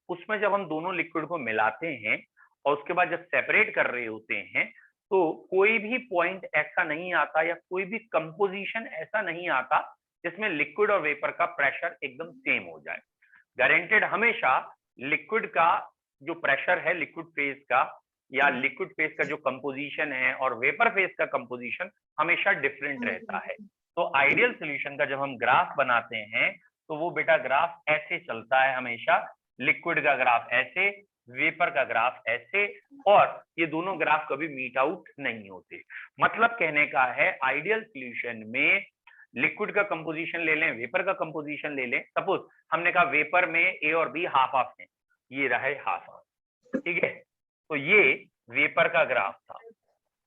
उसमें जब हम दोनों लिक्विड को मिलाते हैं और उसके बाद जब सेपरेट कर रहे होते हैं, तो कोई भी पॉइंट ऐसा नहीं आता या कोई भी कंपोजिशन ऐसा नहीं आता जिसमें लिक्विड और वेपर का प्रेशर एकदम सेम हो जाए। गारंटेड हमेशा लिक्विड का जो प्रेशर है लिक्विड फेज का, या लिक्विड फेज का जो कंपोजिशन है और वेपर फेज का कंपोजिशन हमेशा डिफरेंट रहता है। तो आइडियल सॉल्यूशन का जब हम ग्राफ बनाते हैं तो वो बेटा ग्राफ ऐसे चलता है हमेशा, लिक्विड का ग्राफ ऐसे, वेपर का ग्राफ ऐसे, और ये दोनों ग्राफ कभी मीट आउट नहीं होते। मतलब कहने का है आइडियल सॉल्यूशन में लिक्विड का कंपोजिशन ले लें, वेपर का कंपोजिशन ले लें। सपोज हमने कहा वेपर में ए और बी हाफ हाफ है, ये रहा हाफ हाफ, ठीक है। तो ये वेपर का ग्राफ था।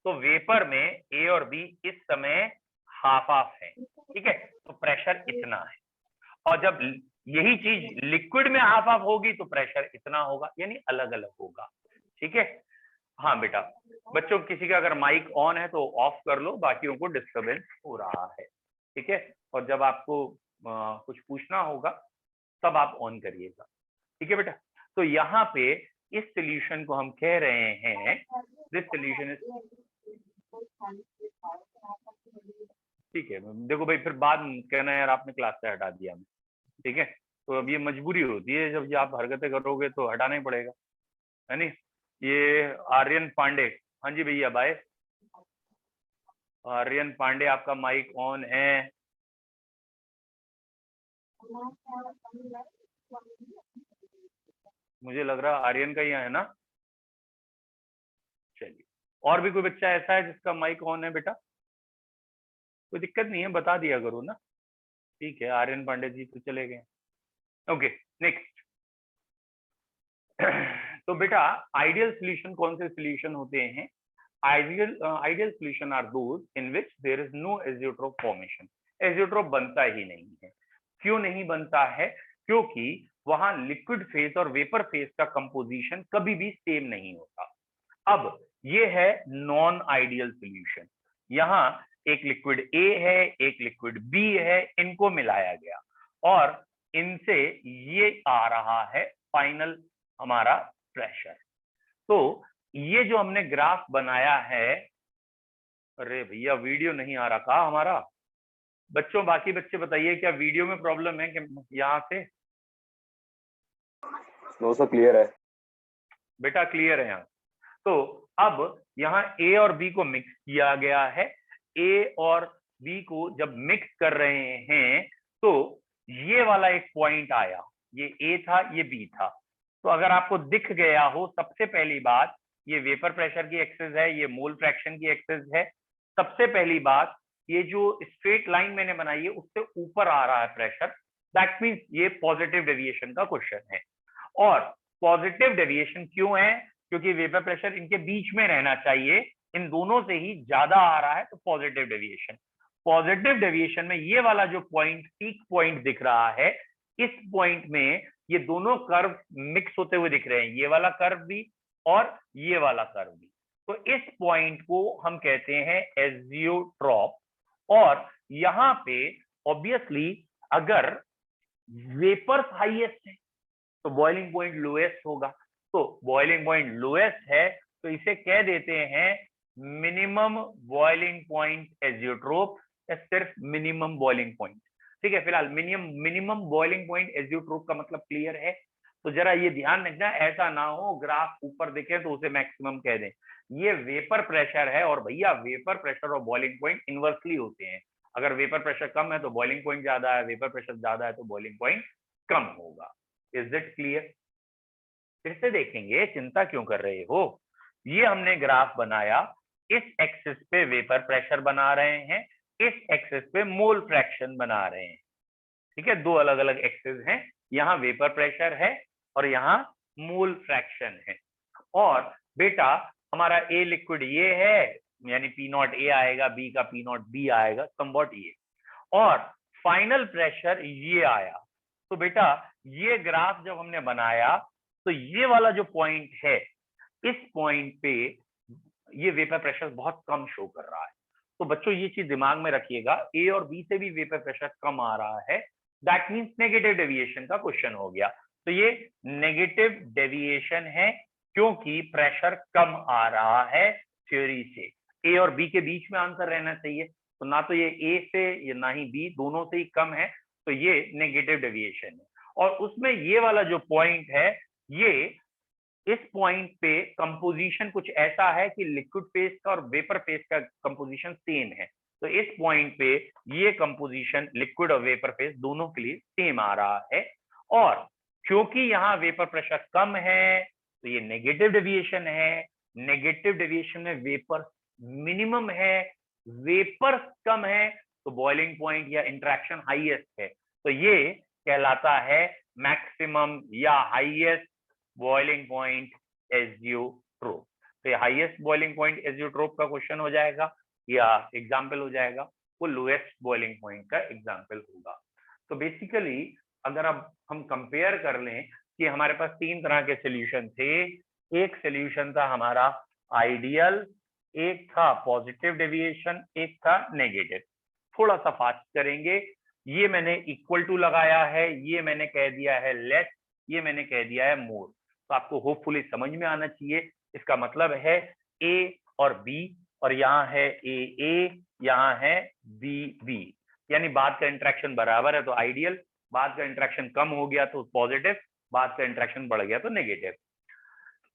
तो वेपर में ए और बी इस समय हाफ हाफ है, ठीक है, तो प्रेशर इतना है। और जब यही चीज लिक्विड में हाफ हाफ होगी तो प्रेशर इतना होगा, यानी अलग अलग होगा, ठीक है। हाँ बेटा, बच्चों किसी का अगर माइक ऑन है तो ऑफ कर लो, बाकियों को डिस्टरबेंस हो रहा है, ठीक है। और जब आपको कुछ पूछना होगा तब आप ऑन करिएगा, ठीक है बेटा। तो यहाँ पे इस सोल्यूशन को हम कह रहे हैं, दिस सोल्यूशन इज, ठीक है। देखो भाई, फिर बाद में कहना यार आपने क्लास से हटा दिया हमें, ठीक है। तो अब ये मजबूरी होती है, जब ये आप हरकतें करोगे तो हटाना ही पड़ेगा, है नहीं। ये आर्यन पांडे, हाँ जी भैया बाय। आर्यन पांडे आपका माइक ऑन है। मुझे लग रहा आर्यन का ही है ना। चलिए, और भी कोई बच्चा ऐसा है जिसका माइक ऑन है बेटा? कोई दिक्कत नहीं है, बता दिया करो ना, ठीक है। आर्यन पांडे जी तो चले गए, ओके नेक्स्ट। तो बेटा आइडियल सॉल्यूशन कौन से सॉल्यूशन होते हैं? Ideal solution are those in which there is no azeotrope formation. Azeotrope बनता ही नहीं है। क्यों नहीं बनता है? क्योंकि वहां लिक्विड फेज और वेपर फेज का कंपोजिशन कभी भी सेम नहीं होता। अब ये है नॉन आइडियल सॉल्यूशन। यहाँ एक लिक्विड ए है, एक लिक्विड बी है, इनको मिलाया गया और इनसे ये आ रहा है फाइनल हमारा प्रेशर। तो ये जो हमने ग्राफ बनाया है, अरे भैया वीडियो नहीं आ रहा था हमारा। बच्चों, बाकी बच्चे बताइए क्या वीडियो में प्रॉब्लम है कि यहाँ से? नो सर, क्लियर है बेटा, क्लियर है यहाँ। तो अब यहाँ ए और बी को मिक्स किया गया है। ए और बी को जब मिक्स कर रहे हैं तो ये वाला एक पॉइंट आया, ये ए था, ये बी था। तो अगर आपको दिख गया हो, सबसे पहली बात ये वेपर प्रेशर की एक्सिस है, ये मोल फ्रैक्शन की एक्सिस है। सबसे पहली बात, ये जो स्ट्रेट लाइन मैंने बनाई है उससे ऊपर आ रहा है प्रेशर, दैट मींस ये पॉजिटिव डेविएशन का क्वेश्चन है। और पॉजिटिव डेविएशन क्यों है? क्योंकि वेपर प्रेशर इनके बीच में रहना चाहिए, इन दोनों से ही ज्यादा आ रहा है, तो पॉजिटिव डेविएशन। पॉजिटिव डेविएशन में ये वाला जो पॉइंट, पीक पॉइंट दिख रहा है, इस पॉइंट में ये दोनों कर्व मिक्स होते हुए दिख रहे हैं, ये वाला कर्व भी और ये वाला कर्व भी। तो इस पॉइंट को हम कहते हैं एजियोट्रॉप। और यहां पे ऑब्वियसली अगर वेपर हाईएस्ट है तो बॉइलिंग पॉइंट लोएस्ट होगा। तो बॉइलिंग पॉइंट लोएस्ट है तो इसे कह देते हैं मिनिमम बॉइलिंग पॉइंट एजियोट्रोप, या सिर्फ मिनिमम बॉइलिंग पॉइंट, ठीक है। फिलहाल मिनिमम बॉइलिंग पॉइंट एजियोट्रोप का मतलब क्लियर है। तो जरा ये ध्यान रखना, ऐसा ना हो ग्राफ ऊपर दिखे तो उसे मैक्सिमम कह दें। ये वेपर प्रेशर है और भैया वेपर प्रेशर और बॉइलिंग पॉइंट इनवर्सली होते हैं। अगर वेपर प्रेशर कम है तो बॉइलिंग पॉइंट ज्यादा है, वेपर प्रेशर ज्यादा है तो बॉइलिंग पॉइंट कम होगा। Is it clear? फिर से देखेंगे, चिंता क्यों कर रहे हो। ये हमने ग्राफ बनाया, इस एक्सिस पे वेपर प्रेशर बना रहे हैं, इस एक्सिस पे मोल फ्रैक्शन बना रहे हैं, ठीक है। दो अलग अलग एक्सिस हैं, यहाँ वेपर प्रेशर है और यहाँ मोल फ्रैक्शन है। और बेटा हमारा ए लिक्विड ये है, यानी पी नॉट ए आएगा, बी का पी नॉट बी आएगा, समवॉट ये, और फाइनल प्रेशर ये आया। तो बेटा ये ग्राफ जब हमने बनाया तो ये वाला जो पॉइंट है, इस पॉइंट पे ये वेपर प्रेशर बहुत कम शो कर रहा है। तो बच्चों ये चीज दिमाग में रखिएगा, ए और बी से भी वेपर प्रेशर कम आ रहा है, दैट मींस नेगेटिव डेविएशन का क्वेश्चन हो गया। तो ये नेगेटिव डेविएशन है क्योंकि प्रेशर कम आ रहा है थ्योरी से। ए और बी के बीच में आंसर रहना चाहिए, तो ना तो ये ए से या ना ही बी, दोनों से ही कम है, तो ये नेगेटिव डेविएशन है। और उसमें ये वाला जो पॉइंट है, ये इस पॉइंट पे कंपोजिशन कुछ ऐसा है कि लिक्विड फेज का और वेपर फेज का कंपोजिशन सेम है। तो इस पॉइंट पे ये कंपोजिशन लिक्विड और वेपर फेज दोनों के लिए सेम आ रहा है। और क्योंकि यहाँ वेपर प्रेशर कम है तो ये नेगेटिव डेविएशन है। नेगेटिव डेविएशन में वेपर मिनिमम है, वेपर कम है तो बॉइलिंग पॉइंट या इंटरेक्शन हाईएस्ट है। तो ये कहलाता है मैक्सिमम या हाईएस्ट बॉइलिंग पॉइंट एजियोट्रोप। तो ये हाईएस्ट बॉइलिंग पॉइंट एजियोट्रोप का क्वेश्चन हो जाएगा या एग्जाम्पल हो जाएगा, वो लोएस्ट बॉइलिंग पॉइंट का एग्जाम्पल होगा। तो बेसिकली अगर अब हम कंपेयर कर लें कि हमारे पास तीन तरह के सोल्यूशन थे, एक सोल्यूशन था हमारा आइडियल, एक था पॉजिटिव डेविएशन, एक था नेगेटिव। थोड़ा सा फास्ट करेंगे, ये मैंने इक्वल टू लगाया है, ये मैंने कह दिया है लेस, ये मैंने कह दिया है मोर। तो आपको होपफुली समझ में आना चाहिए। इसका मतलब है ए और बी, और यहाँ है ए, यहाँ है बी, यानी बाद का इंटरेक्शन बराबर है तो आइडियल, बाद का इंटरेक्शन कम हो गया तो पॉजिटिव, बाद का इंटरेक्शन बढ़ गया तो negative.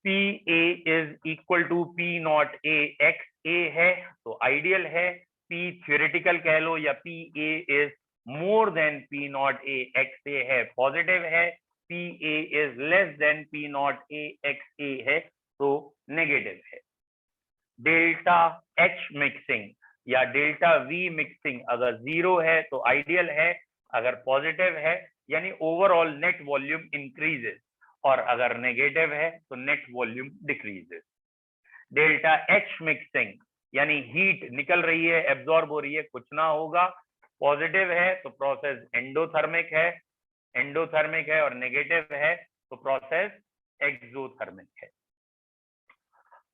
P A is equal to P naught A, X A है तो आइडियल है, पी थ्योरेटिकल कह लो, या P A is more than P naught A, X A है पॉजिटिव है, P A is less than P naught A, X A है तो नेगेटिव है। डेल्टा एच मिक्सिंग या डेल्टा वी मिक्सिंग अगर जीरो है तो आइडियल है, अगर पॉजिटिव है यानी ओवरऑल नेट वॉल्यूम इंक्रीजेस, और अगर नेगेटिव है तो net volume decreases. Delta H mixing यानी हीट निकल रही है, एब्जॉर्ब हो रही है, कुछ ना होगा, पॉजिटिव है तो प्रोसेस एंडोथर्मिक है, और नेगेटिव है तो प्रोसेस एक्सोथर्मिक है।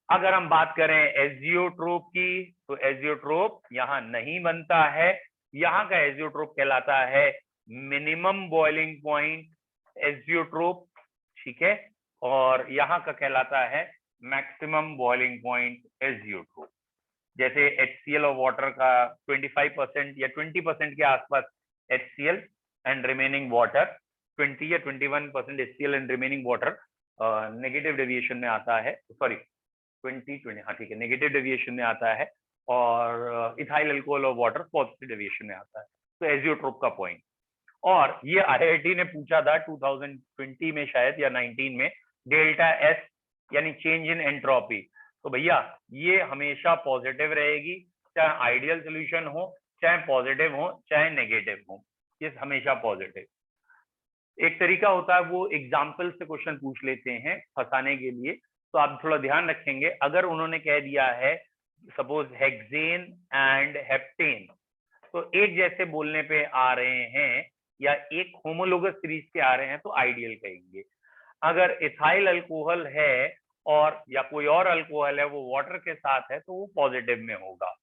अगर हम बात करें एजियोट्रोप की, तो एजियोट्रोप यहाँ नहीं बनता है, यहाँ का एजियोट्रोप कहलाता है मिनिमम बॉइलिंग पॉइंट एजियोट्रोप, ठीक है, और यहाँ का कहलाता है मैक्सिमम बॉइलिंग पॉइंट एजियोट्रोप। जैसे HCl और वाटर का 25% या 20% के आसपास HCl एंड रिमेनिंग वाटर, 20 या 21% HCl and remaining water negative deviation में आता है, सॉरी 20, हाँ ठीक है, नेगेटिव डेविएशन में आता है, और इथाइल अल्कोहल और वाटर पॉजिटिव डेविएशन में आता है। तो एजियोट्रोप का पॉइंट, और ये IIT ने पूछा था 2020 में शायद या 19 में, डेल्टा एस यानी चेंज इन एंट्रोपी। तो भैया ये हमेशा पॉजिटिव रहेगी, चाहे आइडियल सोल्यूशन हो, चाहे पॉजिटिव हो, चाहे नेगेटिव हो, ये हमेशा पॉजिटिव। एक तरीका होता है वो एग्जाम्पल से क्वेश्चन पूछ लेते हैं फंसाने के लिए, तो आप थोड़ा ध्यान रखेंगे। अगर उन्होंने कह दिया है सपोज हेक्सेन एंड हेप्टेन, तो एक जैसे बोलने पे आ रहे हैं या एक होमोलोगस सीरीज के आ रहे हैं तो आइडियल कहेंगे। अगर इथाइल अल्कोहल है और या कोई और अल्कोहल है वो वाटर के साथ है तो वो पॉजिटिव में होगा,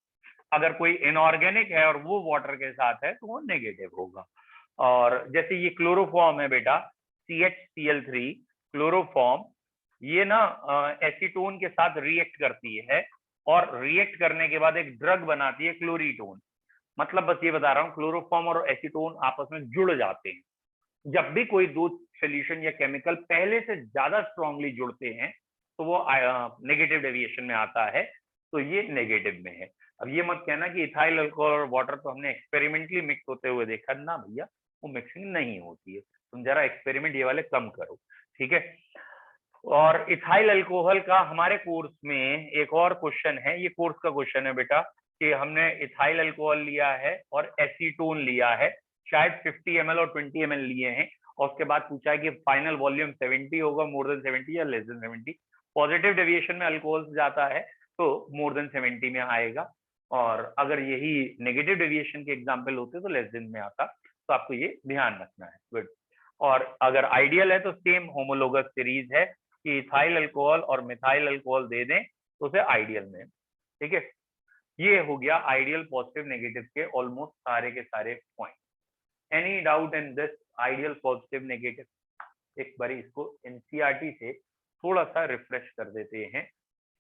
अगर कोई इनऑर्गेनिक है और वो वाटर के साथ है तो वो नेगेटिव होगा। और जैसे ये क्लोरोफॉर्म है बेटा, CHCl3 क्लोरोफॉर्म, ये ना एसीटोन के साथ रिएक्ट करती है, और रिएक्ट करने के बाद एक ड्रग बनाती है क्लोरीटोन। मतलब बस ये बता रहा हूँ, क्लोरोफॉर्म और एसीटोन आपस में जुड़ जाते हैं। जब भी कोई दो सोल्यूशन या केमिकल पहले से ज्यादा स्ट्रांगली जुड़ते हैं तो वो नेगेटिव डेविएशन में आता है, तो ये नेगेटिव में है। अब ये मत कहना कि इथाइल अल्कोहल और वाटर तो हमने एक्सपेरिमेंटली मिक्स होते हुए देखा ना, भैया वो मिक्सिंग नहीं होती है, तुम जरा एक्सपेरिमेंट ये वाले कम करो, ठीक है। और इथाइल अल्कोहल का हमारे कोर्स में एक और क्वेश्चन है, ये कोर्स का क्वेश्चन है बेटा, कि हमने इथाइल अल्कोहल लिया है और एसीटोन लिया है, शायद 50 ml और 20 ml लिए हैं, और उसके बाद पूछा है कि फाइनल वॉल्यूम 70 होगा, मोर देन 70 या लेस देन 70। पॉजिटिव डेविएशन में अल्कोहल से जाता है तो मोर देन 70 में आएगा, और अगर यही नेगेटिव डेविएशन के एग्जाम्पल होते तो लेस देन में आता। तो आपको ये ध्यान रखना है, गुड। और अगर आइडियल है तो सेम होमोलोगस सीरीज है कि इथाइल अल्कोहल और मिथाइल अल्कोहल दे दें तो उसे आइडियल में, ठीक है। ये हो गया आइडियल पॉजिटिव नेगेटिव के ऑलमोस्ट सारे के सारे point. Any doubt in this ideal positive negative? एक बार इसको एनसीईआरटी से थोड़ा सा रिफ्रेश कर देते हैं,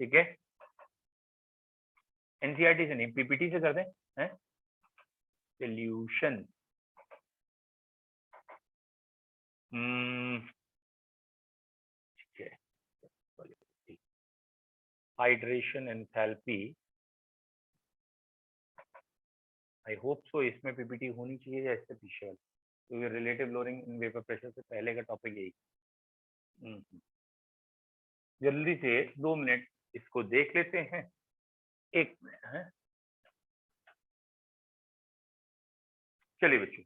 ठीक है। एनसीईआरटी से नहीं, पीपीटी से कर दें, हैं सोल्यूशन। ठीक है, hydration enthalpy, I hope so इसमें पीपीटी होनी चाहिए या इससे पीछे वाली, क्योंकि relative loading in vapour pressure से पहले का टॉपिक यही। जल्दी से 2 मिनट इसको देख लेते हैं, 1 मिनट है, चलिए बच्चों।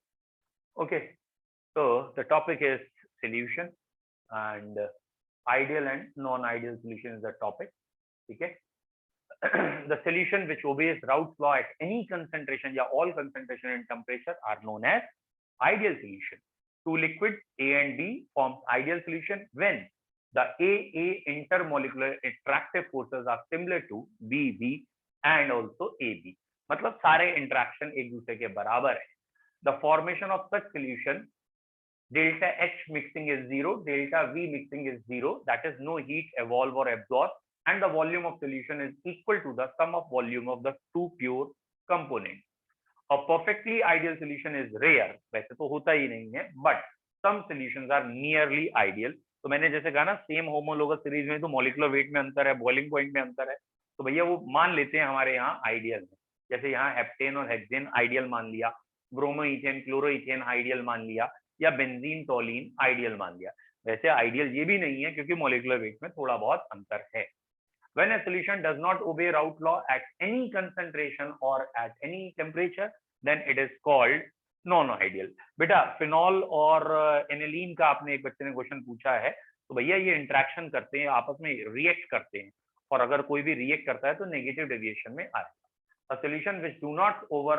ओके, तो the topic is solution, and ideal and non ideal solution is the topic, ठीक है। The solution which obeys Raoult's law at any concentration या all concentration and temperature are known as ideal solution. Two liquids A and B forms ideal solution when the AA intermolecular attractive forces are similar to BB and also AB. मतलब सारे interaction एक दूसरे के बराबर है. The formation of such solution, delta H mixing is 0, delta V mixing is 0, that is no heat evolve or absorb, and the volume of solution is equal to the sum of volume of the two pure components. A perfectly ideal solution is rare, वैसे तो होता ही नहीं है, but some solutions are nearly ideal. तो मैंने जैसे कहा ना, सेम होमोलोगस सीरीज में तो मॉलिक्यूलर वेट में अंतर है, बॉइलिंग पॉइंट में अंतर है, तो भैया वो मान लेते हैं हमारे यहाँ आइडियल है. जैसे यहाँ हेप्टेन और हेक्सेन आइडियल मान लिया, bromo ethane chloro ethane ideal मान लिया, या बेंजीन टोलिन आइडियल मान लिया. वैसे आइडियल ये भी नहीं है क्योंकि मॉलिक्यूलर वेट में थोड़ा बहुत अंतर है. When a solution does not obey Raoult law at any concentration or at any temperature, then it is called non-ideal. बेटा फिनॉल और एनिलीन का आपने एक बच्चे ने क्वेश्चन पूछा है, तो भैया ये इंटरेक्शन करते हैं, आपस में रिएक्ट करते हैं, और अगर कोई भी रिएक्ट करता है तो नेगेटिव डेविएशन में आएगा. A solution which do not obey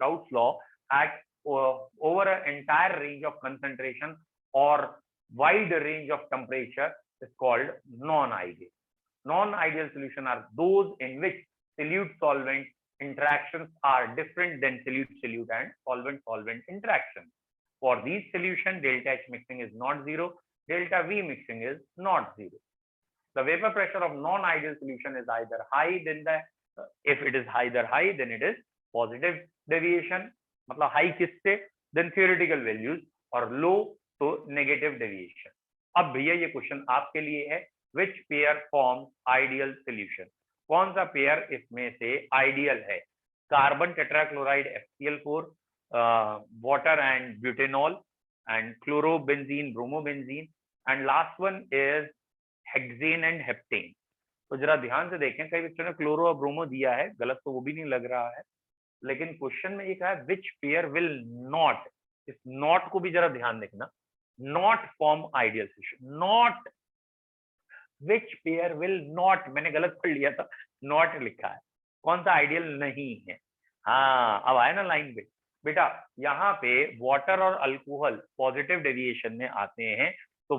Raoult's law at over an entire range of concentration or wide range of temperature is called non-ideal. Non-ideal solutions are those in which solute-solvent interactions are different than solute-solute and solvent-solvent interactions. For these solutions, delta H mixing is not 0, delta V mixing is not 0. The vapor pressure of non-ideal solution is either high, if it is either high, then it is positive deviation, मतलब high किससे, then theoretical values, और low तो negative deviation. अब भैया ये question आपके लिए है, which pair forms ideal solution? कौन सा पेयर इसमें से आइडियल है? Carbon tetrachloride FCl4, water and butanol, and chlorobenzene bromobenzene, and last one is hexane and heptane. तो जरा ध्यान से देखें, कई बच्चों ने क्लोरो और ब्रोमो दिया है, गलत तो वो भी नहीं लग रहा है, लेकिन क्वेश्चन में ये कहा है which pair will not, इस नॉट को भी जरा ध्यान देखना, not form ideal solution, not which pair will not, मैंने गलत पढ़ लिया था, not लिखा है, कौन सा आइडियल नहीं है. हाँ अब आया ना लाइन पे. बेटा यहाँ पे वाटर और अल्कोहल पॉजिटिव डेविएशन में आते हैं, तो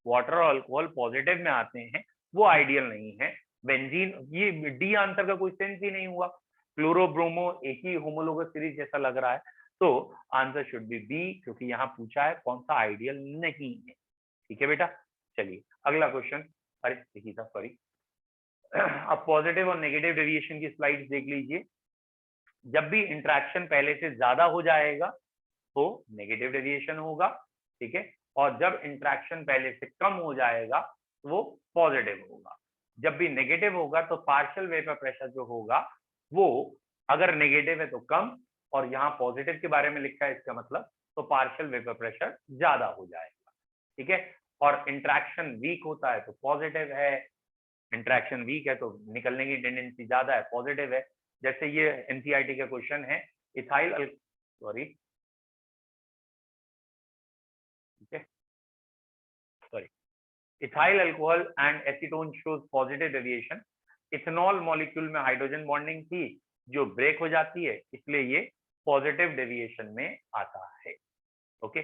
वाटर और अल्कोहल पॉजिटिव में आते हैं, वो आइडियल नहीं है. बेंजीन, ये डी आंसर का कोई सेंस ही नहीं हुआ. क्लोरो ब्रोमो एक ही होमोलोगस सीरीज जैसा लग रहा है, तो आंसर शुड बी बी, क्योंकि यहाँ पूछा है कौन सा आइडियल नहीं है. ठीक है बेटा, चलिए अगला क्वेश्चन. अरे देखिए था, सॉरी. अब पॉजिटिव और नेगेटिव डेविएशन की स्लाइड्स देख लीजिए. जब भी इंटरेक्शन पहले से ज्यादा हो जाएगा तो नेगेटिव डेविएशन होगा, ठीक है, और जब इंटरेक्शन पहले से कम हो जाएगा तो वो पॉजिटिव होगा. जब भी नेगेटिव होगा तो पार्शियल वेपर प्रेशर जो होगा वो, अगर नेगेटिव है तो कम, और यहाँ पॉजिटिव के बारे में लिखा है, इसका मतलब तो पार्शियल वेपर प्रेशर ज्यादा हो जाएगा. ठीक है, और इंटरेक्शन वीक होता है तो पॉजिटिव है, इंटरेक्शन वीक है तो निकलने की टेंडेंसी ज्यादा है, पॉजिटिव है. जैसे ये एनसीईआरटी का क्वेश्चन है, ethyl ethyl alcohol and acetone shows positive deviation. Ethanol molecule में हाइड्रोजन बॉन्डिंग थी जो ब्रेक हो जाती है, इसलिए ये पॉजिटिव डेविएशन में आता है. ओके,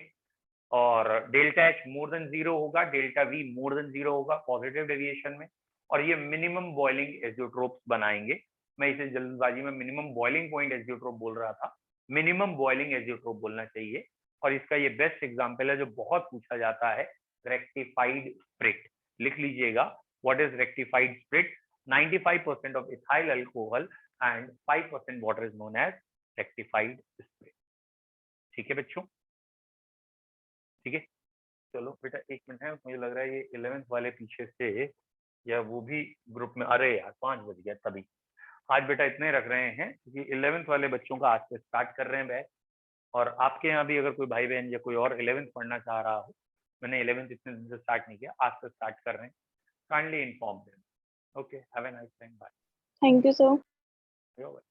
और डेल्टा एच मोर देन 0 होगा, डेल्टा वी मोर देन 0 होगा पॉजिटिव डेविएशन में, और ये मिनिमम बॉइलिंग एजियोट्रोप्स बनाएंगे. मैं इसे जल्दबाजी में मिनिमम बॉइलिंग पॉइंट एजियोट्रोप बोल रहा था, मिनिमम बॉइलिंग एजियोट्रोप बोलना चाहिए. और इसका ये बेस्ट एग्जांपल है जो बहुत पूछा जाता है, रेक्टिफाइड स्प्रिट. लिख लीजिएगा, what is rectified spirit? 95% of ethyl alcohol and 5% water is known as rectified sprit. ठीक है बच्चों, ठीक है. चलो बेटा एक मिनट है, मुझे लग रहा है ये 11th वाले पीछे से या वो भी ग्रुप में, अरे यार 5 बज गया तभी. आज बेटा इतने रख रहे हैं क्योंकि 11th वाले बच्चों का आज से स्टार्ट कर रहे हैं बैच, और आपके यहाँ भी अगर कोई भाई बहन या कोई और 11th पढ़ना चाह रहा हो, मैंने 11th इतने दिन से स्टार्ट नहीं किया, आज से स्टार्ट कर रहे हैं. Kindly inform them. Okay, have a nice time. Bye. Thank you, sir. You're welcome.